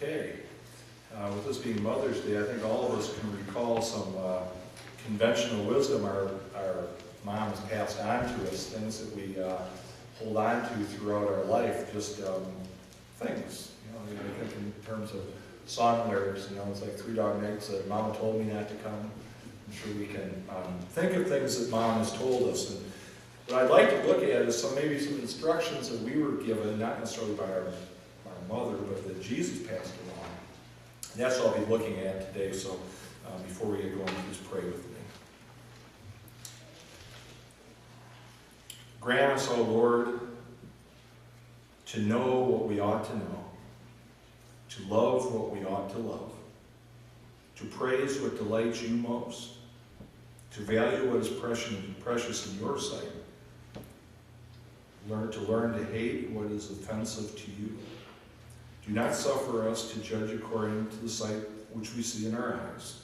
okay. With this being Mother's Day, I think all of us can recall some conventional wisdom our mom has passed on to us, things that we hold on to throughout our life, just things. I think in terms of song lyrics, it's like Three Dog Night said, Mama told me not to come. I'm sure we can think of things that Mom has told us. And what I'd like to look at is maybe some instructions that we were given, not necessarily by our mother, but that Jesus passed along. And that's what I'll be looking at today. So before we get going, please pray with me. Grant us, O Lord, to know what we ought to know, to love what we ought to love, to praise what delights you most, to value what is precious in your sight, to learn to hate what is offensive to you. Do not suffer us to judge according to the sight which we see in our eyes,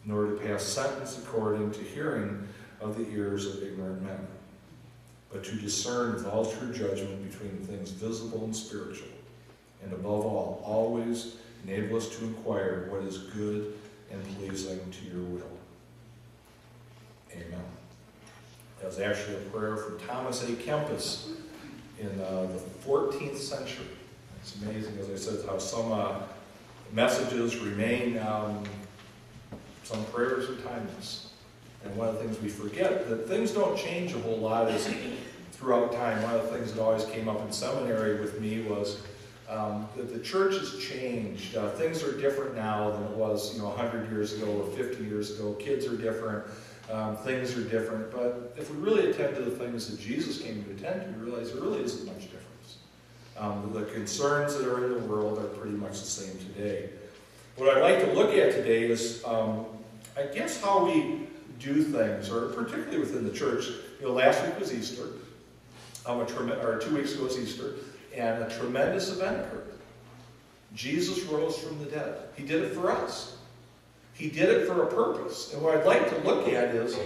nor to pass sentence according to hearing of the ears of ignorant men, but to discern with all true judgment between things visible and spiritual, and above all, always enable us to inquire what is good and pleasing to your will. Amen. That was actually a prayer from Thomas A. Kempis in the 14th century. It's amazing, as I said, how some messages remain, some prayers are timeless. And one of the things we forget, that things don't change a whole lot throughout time. One of the things that always came up in seminary with me was that the church has changed. Things are different now than it was 100 years ago or 50 years ago. Kids are different. Things are different. But if we really attend to the things that Jesus came to attend to, we realize there really isn't much difference. The concerns that are in the world are pretty much the same today. What I'd like to look at today is, I guess, how we do things, or particularly within the church. Last week was Easter, or 2 weeks ago was Easter, and a tremendous event occurred. Jesus rose from the dead. He did it for us. He did it for a purpose. And what I'd like to look at is,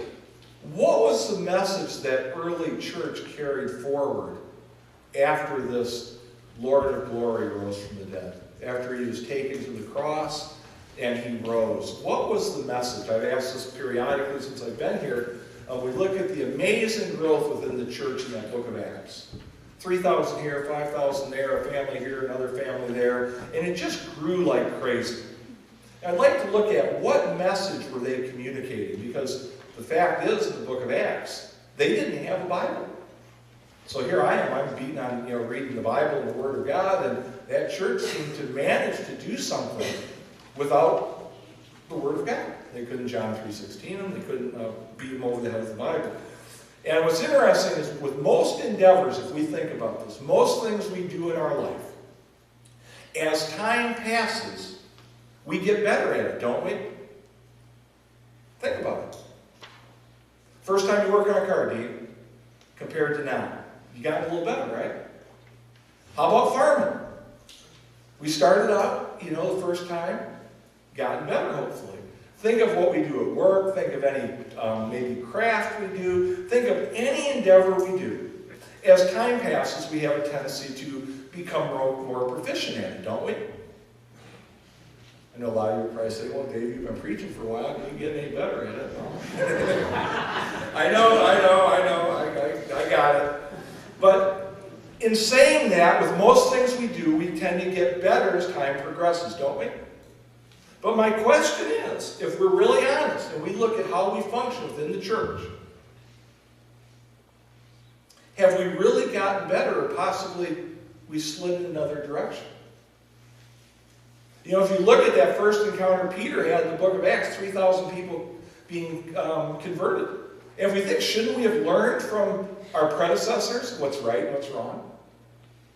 what was the message that early church carried forward after this Lord of glory rose from the dead? After he was taken to the cross and he rose. What was the message? I've asked this periodically since I've been here. We look at the amazing growth within the church in that book of Acts. 3,000 here, 5,000 there, a family here, another family there. And it just grew like crazy. I'd like to look at what message were they communicating, because the fact is, in the book of Acts, they didn't have a Bible. So here I am, I'm beating on, reading the Bible and the Word of God, and that church seemed to manage to do something without the Word of God. They couldn't John 3:16 them, they couldn't beat them over the head with the Bible. And what's interesting is, with most endeavors, if we think about this, most things we do in our life, as time passes, we get better at it, don't we? Think about it. First time you work on a car, do you? Compared to now. You got a little better, right? How about farming? We started out, the first time, gotten better, hopefully. Think of what we do at work. Think of any maybe craft we do. Think of any endeavor we do. As time passes, we have a tendency to become more proficient at it, don't we? I know a lot of you would probably say, well, Dave, you've been preaching for a while. Can you get any better at it? I know. I got it. But in saying that, with most things we do, we tend to get better as time progresses, don't we? But my question is, if we're really honest and we look at how we function within the church, have we really gotten better, or possibly we slid in another direction? If you look at that first encounter Peter had in the book of Acts, 3,000 people being converted. And if we think, shouldn't we have learned from our predecessors what's right and what's wrong?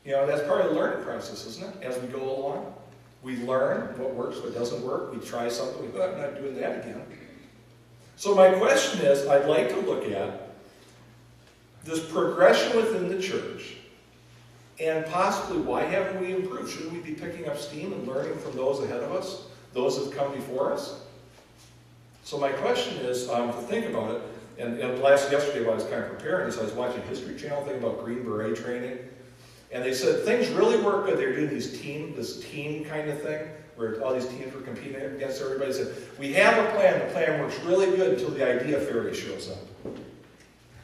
That's part of the learning process, isn't it? As we go along, we learn what works, what doesn't work. We try something, we go, I'm not doing that again. So my question is, I'd like to look at this progression within the church, and possibly, why haven't we improved? Shouldn't we be picking up steam and learning from those ahead of us, those that have come before us? So my question is, to think about it, and yesterday while I was kind of preparing this, I was watching History Channel, thinking about Green Beret training. And they said things really work good. They were doing this team kind of thing, where all these teams were competing against everybody. They said, we have a plan. The plan works really good until the idea fairy shows up.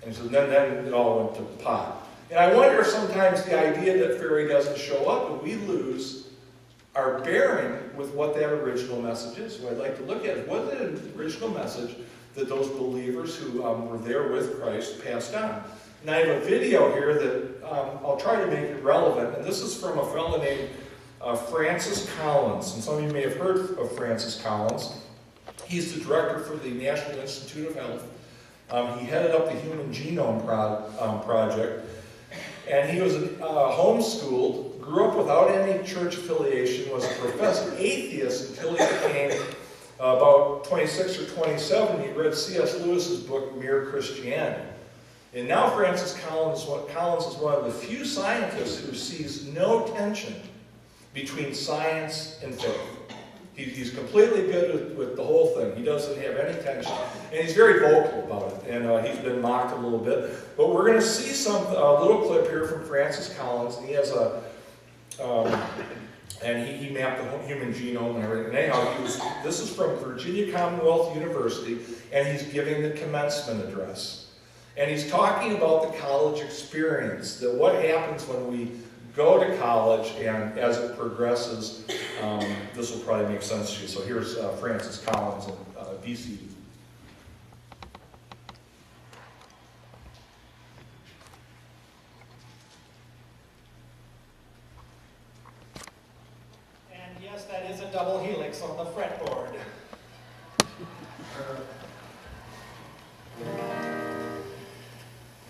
And so then it all went to pot. And I wonder if sometimes the idea that fairy doesn't show up and we lose our bearing with what that original message is. What I'd like to look at is what is the original message that those believers who were there with Christ passed on. And I have a video here that I'll try to make it relevant. And this is from a fellow named Francis Collins. And some of you may have heard of Francis Collins. He's the director for the National Institute of Health. He headed up the Human Genome Project. And he was homeschooled, grew up without any church affiliation, was a professed atheist until he became about 26 or 27. He read C.S. Lewis's book, Mere Christianity. And now Francis Collins is one of the few scientists who sees no tension between science and faith. He's completely good with the whole thing. He doesn't have any tension. And he's very vocal about it. And he's been mocked a little bit. But we're going to see a little clip here from Francis Collins. And he has he mapped the human genome and everything. And anyhow, this is from Virginia Commonwealth University. And he's giving the commencement address. And he's talking about the college experience, that what happens when we go to college, and as it progresses, this will probably make sense to you. So here's Francis Collins in VCU. And yes, that is a double helix on the fretboard.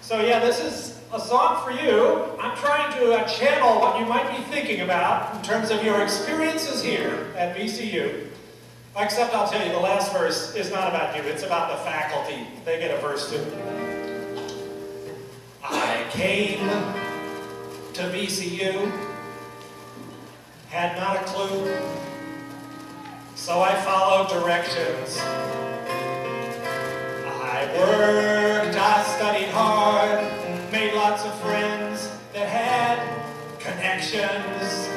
So yeah, this is a song for you. I'm trying to channel what you might be thinking about in terms of your experiences here at VCU. Except I'll tell you, the last verse is not about you, it's about the faculty. They get a verse too. I came to VCU, had not a clue, so I followed directions. I worked, I studied hard, made lots of friends that had connections.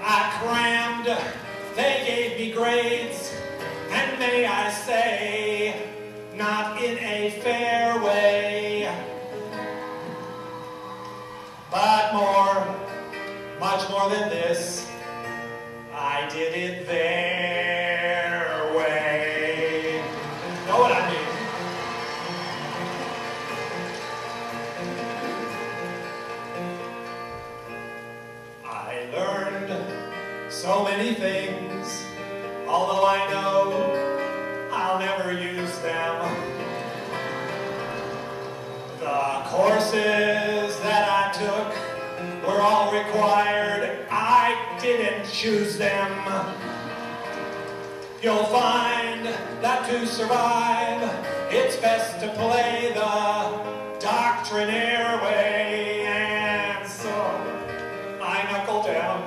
I crammed, they gave me grades, and may I say, not in a fair way. But more, much more than this, I did it their way. Know what I mean? I learned so many things, although I know I'll never use them. The courses that I took were all required, I didn't choose them. You'll find that to survive, it's best to play the doctrinaire way. And so I knuckled down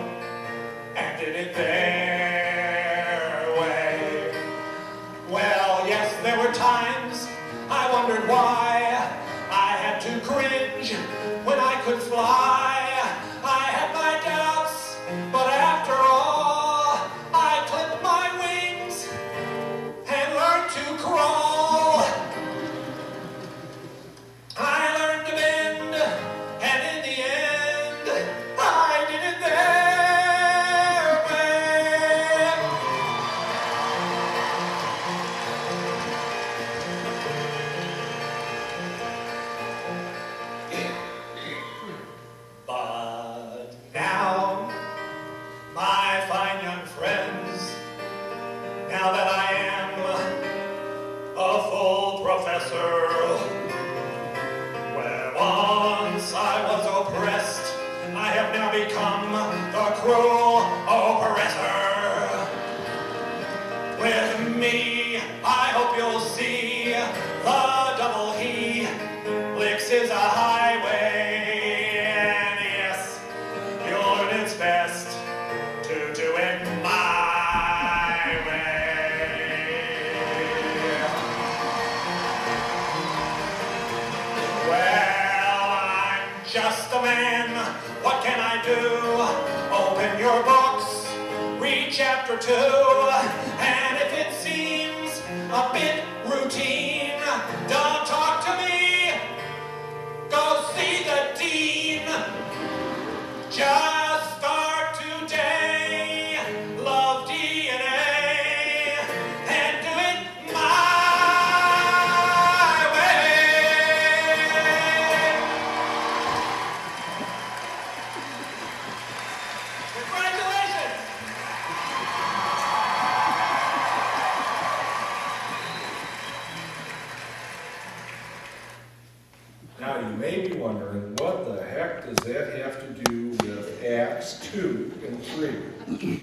and did it their way. Well, yes, there were times I wondered why I had to cringe when I could fly. I had my doubts, but after all, I clipped my wings and learned to crawl. I learned to bend, and in the end, I did it their way. But now, my fine young friends, now that I am a full professor, where once I was oppressed, I have now become the cruel oppressor. With me, I hope you'll see the double helix is a highway. And yes, you'll learn it's best to do it my way. Well, I'm just a man. What can I do? Open your books, read chapter 2, and if it seems a bit routine, don't talk to me. Go see the dean. Just start today. Love DNA and do it my way. Congratulations. Now, you may be wondering, what the heck does that have to do with Acts 2 and 3?